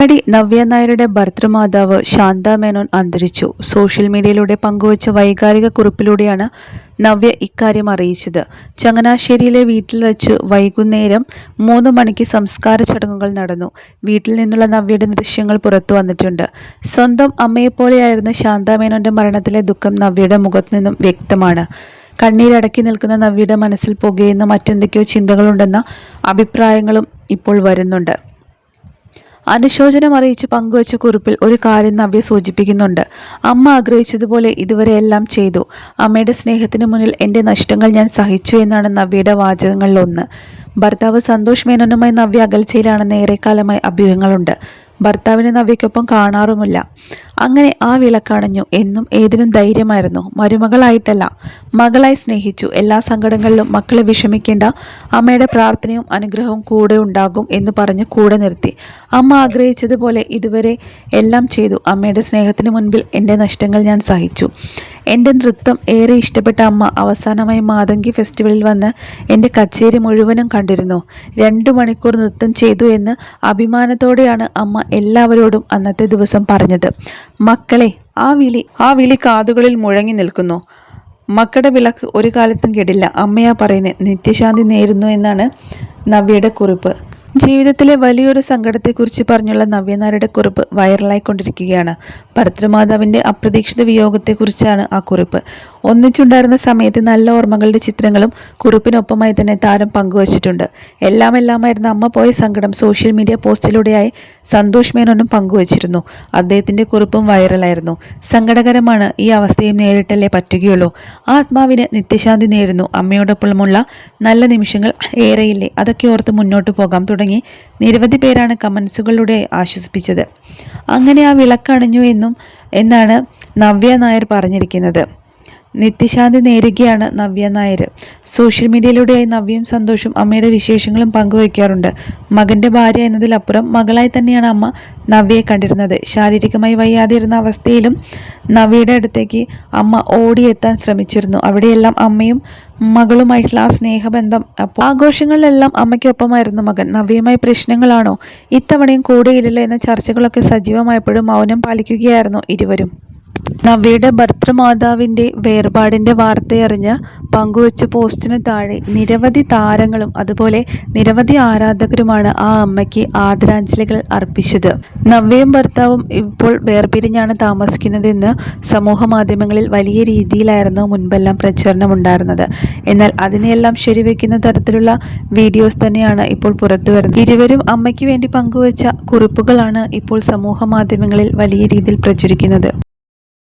നടി നവ്യ നായരുടെ ഭർതൃമാതാവ് ശാന്ത മേനോൻ അന്തരിച്ചു. സോഷ്യൽ മീഡിയയിലൂടെ പങ്കുവച്ച വൈകാരിക കുറിപ്പിലൂടെയാണ് നവ്യ ഇക്കാര്യം അറിയിച്ചത്. ചങ്ങനാശ്ശേരിയിലെ വീട്ടിൽ വെച്ച് വൈകുന്നേരം 3 മണിക്ക് സംസ്കാര ചടങ്ങുകൾ നടന്നു. വീട്ടിൽ നിന്നുള്ള നവ്യയുടെ ദൃശ്യങ്ങൾ പുറത്തു വന്നിട്ടുണ്ട്. സ്വന്തം അമ്മയെപ്പോലെയായിരുന്ന ശാന്ത മേനോന്റെ മരണത്തിലെ ദുഃഖം നവ്യയുടെ മുഖത്തു നിന്നും വ്യക്തമാണ്. കണ്ണീരടക്കി നിൽക്കുന്ന നവ്യയുടെ മനസ്സിൽ പുകയുന്ന മറ്റെന്തൊക്കെയോ ചിന്തകളുണ്ടെന്ന അഭിപ്രായങ്ങളും ഇപ്പോൾ വരുന്നുണ്ട്. അനുശോചനം അറിയിച്ച് പങ്കുവച്ച കുറിപ്പിൽ ഒരു കാര്യം നവ്യ സൂചിപ്പിക്കുന്നുണ്ട്. അമ്മ ആഗ്രഹിച്ചതുപോലെ ഇതുവരെ എല്ലാം ചെയ്തു. അമ്മയുടെ സ്നേഹത്തിന് മുന്നിൽ എൻ്റെ നഷ്ടങ്ങൾ ഞാൻ സഹിച്ചു എന്നാണ് നവ്യയുടെ വാചകങ്ങളിലൊന്ന്. ഭർത്താവ് സന്തോഷ് മേനോനുമായി നവ്യ അകൽച്ചയിലാണെന്ന് ഏറെക്കാലമായി അഭ്യൂഹങ്ങളുണ്ട്. ഭർത്താവിനെ നവ്യയ്ക്കൊപ്പം കാണാറുമില്ല. അങ്ങനെ ആ വിളക്കണഞ്ഞു. എന്നും ഏതിനും ധൈര്യമായിരുന്നു. മരുമകളായിട്ടല്ല, മകളായി സ്നേഹിച്ചു. എല്ലാ സങ്കടങ്ങളിലും മക്കളെ വിഷമിക്കേണ്ട, അമ്മയുടെ പ്രാർത്ഥനയും അനുഗ്രഹവും കൂടെ ഉണ്ടാകും എന്ന് പറഞ്ഞ് കൂടെ നിർത്തി. അമ്മ ആഗ്രഹിച്ചതുപോലെ ഇതുവരെ എല്ലാം ചെയ്തു. അമ്മയുടെ സ്നേഹത്തിന് മുൻപിൽ എൻ്റെ നഷ്ടങ്ങൾ ഞാൻ സഹിച്ചു. എൻ്റെ നൃത്തം ഏറെ ഇഷ്ടപ്പെട്ട അമ്മ അവസാനമായി മാതങ്കി ഫെസ്റ്റിവലിൽ വന്ന് എൻ്റെ കച്ചേരി മുഴുവനും കണ്ടിരുന്നു. 2 മണിക്കൂർ നൃത്തം ചെയ്തു എന്ന് അഭിമാനത്തോടെയാണ് അമ്മ എല്ലാവരോടും അന്നത്തെ ദിവസം പറഞ്ഞത്. മക്കളെ, ആ വിളി കാതുകളിൽ മുഴങ്ങി നിൽക്കുന്നു. മക്കളുടെ വിളക്ക് ഒരു കാലത്തും കെടില്ല. അമ്മയാ പറയുന്നത്. നിത്യശാന്തി നേരുന്നു എന്നാണ് നവ്യയുടെ കുറിപ്പ്. ജീവിതത്തിലെ വലിയൊരു സങ്കടത്തെക്കുറിച്ച് പറഞ്ഞുള്ള നവ്യ നായരുടെ കുറിപ്പ് വൈറലായിക്കൊണ്ടിരിക്കുകയാണ്. ഭർതൃമാതാവിൻ്റെ അപ്രതീക്ഷിത വിയോഗത്തെക്കുറിച്ചാണ് ആ കുറിപ്പ്. ഒന്നിച്ചുണ്ടായിരുന്ന സമയത്ത് നല്ല ഓർമ്മകളുടെ ചിത്രങ്ങളും കുറിപ്പിനൊപ്പമായി തന്നെ താരം പങ്കുവച്ചിട്ടുണ്ട്. എല്ലാമായിരുന്ന അമ്മ പോയ സങ്കടം സോഷ്യൽ മീഡിയ പോസ്റ്റിലൂടെയായി സന്തോഷ് മേനോനും പങ്കുവച്ചിരുന്നു. അദ്ദേഹത്തിൻ്റെ കുറിപ്പും വൈറലായിരുന്നു. സങ്കടകരമാണ്. ഈ അവസ്ഥയും നേരിട്ടല്ലേ പറ്റുകയുള്ളൂ. ആത്മാവിന് നിത്യശാന്തി നേരുന്നു. അമ്മയോടൊപ്പമുള്ള നല്ല നിമിഷങ്ങൾ ഏറെയില്ലേ, അതൊക്കെ ഓർത്ത് മുന്നോട്ട് പോകാം തുടങ്ങി നിരവധി പേരാണ് കമൻസുകളിലൂടെ ആശ്വസിപ്പിച്ചത്. അങ്ങനെ ആ വിളക്കണഞ്ഞു എന്നാണ് നവ്യ നായർ പറഞ്ഞിരിക്കുന്നത്. നിത്യശാന്തി നേരുകയാണ് നവ്യ നായർ. സോഷ്യൽ മീഡിയയിലൂടെയായി നവ്യയും സന്തോഷും അമ്മയുടെ വിശേഷങ്ങളും പങ്കുവയ്ക്കാറുണ്ട്. മകൻ്റെ ഭാര്യ എന്നതിലപ്പുറം മകളായി തന്നെയാണ് അമ്മ നവ്യയെ കണ്ടിരുന്നത്. ശാരീരികമായി വയ്യാതിരുന്ന അവസ്ഥയിലും നവ്യയുടെ അടുത്തേക്ക് അമ്മ ഓടിയെത്താൻ ശ്രമിച്ചിരുന്നു. അവിടെയെല്ലാം അമ്മയും മകളുമായിട്ടുള്ള ആ സ്നേഹബന്ധം. അപ്പോൾ ആഘോഷങ്ങളിലെല്ലാം അമ്മയ്ക്കൊപ്പമായിരുന്നു മകൻ. നവ്യയുമായി പ്രശ്നങ്ങളാണോ, ഇത്തവണയും കൂടെയില്ലല്ലോ എന്ന ചർച്ചകളൊക്കെ സജീവമായപ്പോഴും മൗനം പാലിക്കുകയായിരുന്നു ഇരുവരും. നവ്യയുടെ ഭർതൃമാതാവിൻ്റെ വേർപാടിൻ്റെ വാർത്തയറിഞ്ഞ് പങ്കുവച്ച പോസ്റ്റിന് താഴെ നിരവധി താരങ്ങളും അതുപോലെ നിരവധി ആരാധകരുമാണ് ആ അമ്മയ്ക്ക് ആദരാഞ്ജലികൾ അർപ്പിച്ചത്. നവ്യയും ഭർത്താവും ഇപ്പോൾ വേർപിരിഞ്ഞാണ് താമസിക്കുന്നതെന്ന് സമൂഹ മാധ്യമങ്ങളിൽ വലിയ രീതിയിലായിരുന്നു മുൻപെല്ലാം പ്രചരണമുണ്ടായിരുന്നത്. എന്നാൽ അതിനെയെല്ലാം ശരിവെക്കുന്ന തരത്തിലുള്ള വീഡിയോസ് തന്നെയാണ് ഇപ്പോൾ പുറത്തു വരുന്നത്. ഇരുവരും അമ്മയ്ക്ക് വേണ്ടി പങ്കുവച്ച കുറിപ്പുകളാണ് ഇപ്പോൾ സമൂഹ മാധ്യമങ്ങളിൽ വലിയ രീതിയിൽ പ്രചരിക്കുന്നത്.